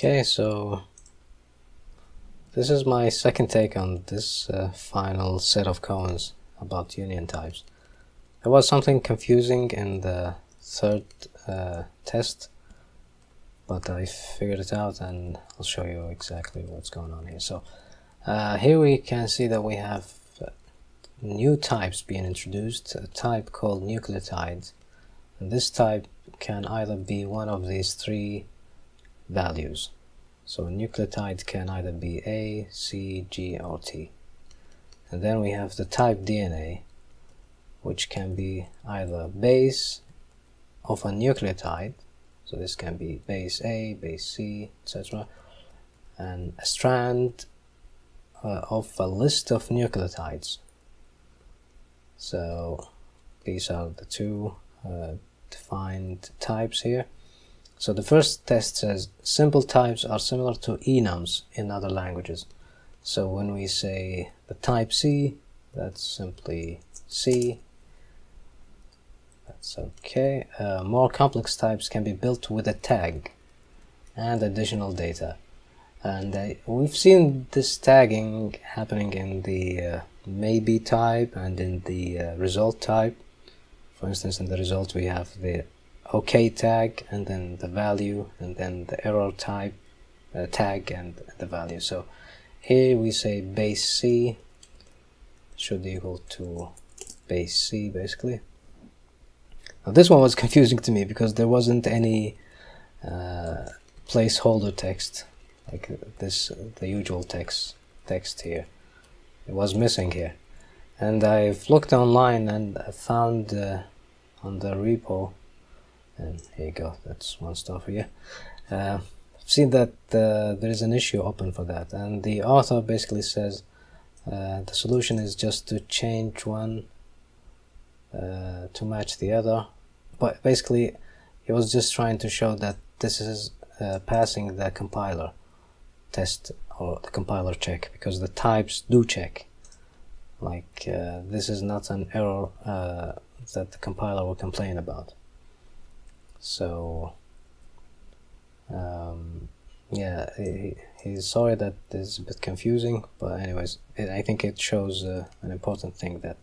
Okay, so this is my second take on this final set of koans about union types. There was something confusing in the third test, but I figured it out and I'll show you exactly what's going on here. So here we can see that we have new types being introduced, a type called nucleotide, and this type can either be one of these three values. So a nucleotide can either be A, C, G, or T. And then we have the type DNA, which can be either base of a nucleotide, so this can be base A, base C, etc., and a strand of a list of nucleotides. So these are the two defined types here. So the first test says simple types are similar to enums in other languages. So when we say the type C, that's simply C. That's okay. More complex types can be built with a tag and additional data. And we've seen this tagging happening in the maybe type and in the result type. For instance, in the result we have the OK tag, and then the value, and then the error type tag and the value. So here we say base C should equal to base C, basically. Now this one was confusing to me because there wasn't any placeholder text like this, the usual text here. It was missing here, and I've looked online and I found on the repo, and here you go, that's one star for you. I've seen that there is an issue open for that, and the author basically says the solution is just to change one to match the other, but basically he was just trying to show that this is passing the compiler test or the compiler check, because the types do check. Like this is not an error that the compiler will complain about. So yeah, he's sorry that this is a bit confusing, but anyways, I think it shows an important thing, that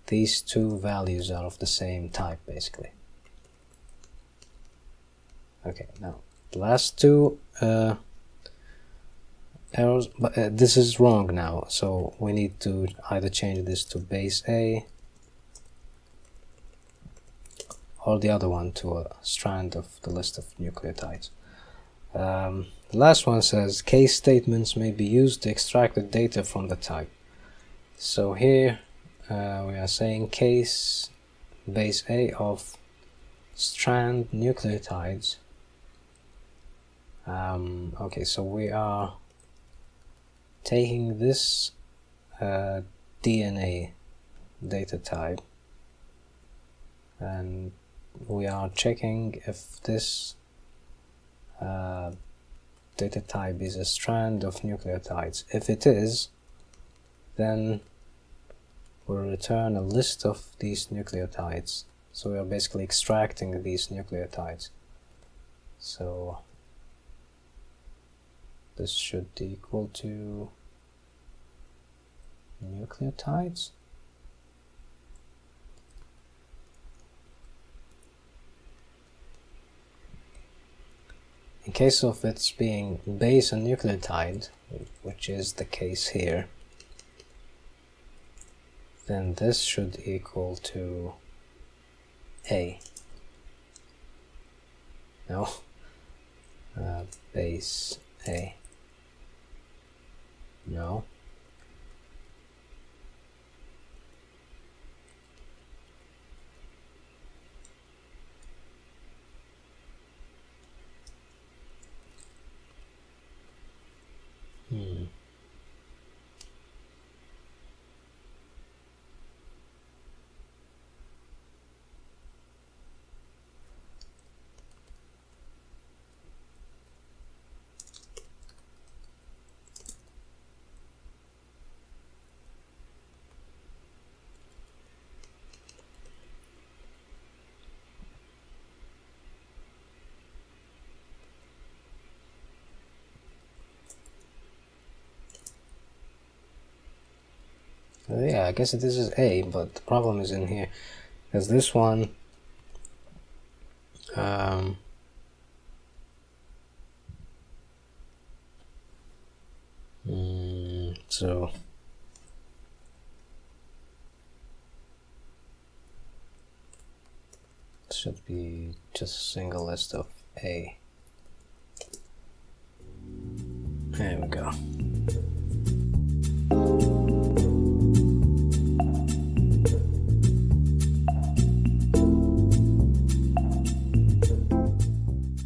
these two values are of the same type, basically. Okay, now the last two errors, but this is wrong now, so we need to either change this to base A or the other one to a strand of the list of nucleotides. The last one says case statements may be used to extract the data from the type. So here we are saying case base A of strand nucleotides. Okay, so we are taking this DNA data type and we are checking if this data type is a strand of nucleotides. If it is, then we'll return a list of these nucleotides. So we are basically extracting these nucleotides. So this should equal to nucleotides. In case of its being base and nucleotide, which is the case here, then this should equal to A. No, base A. No. Yeah, I guess this is A, but the problem is in here, because this one so it should be just a single list of A.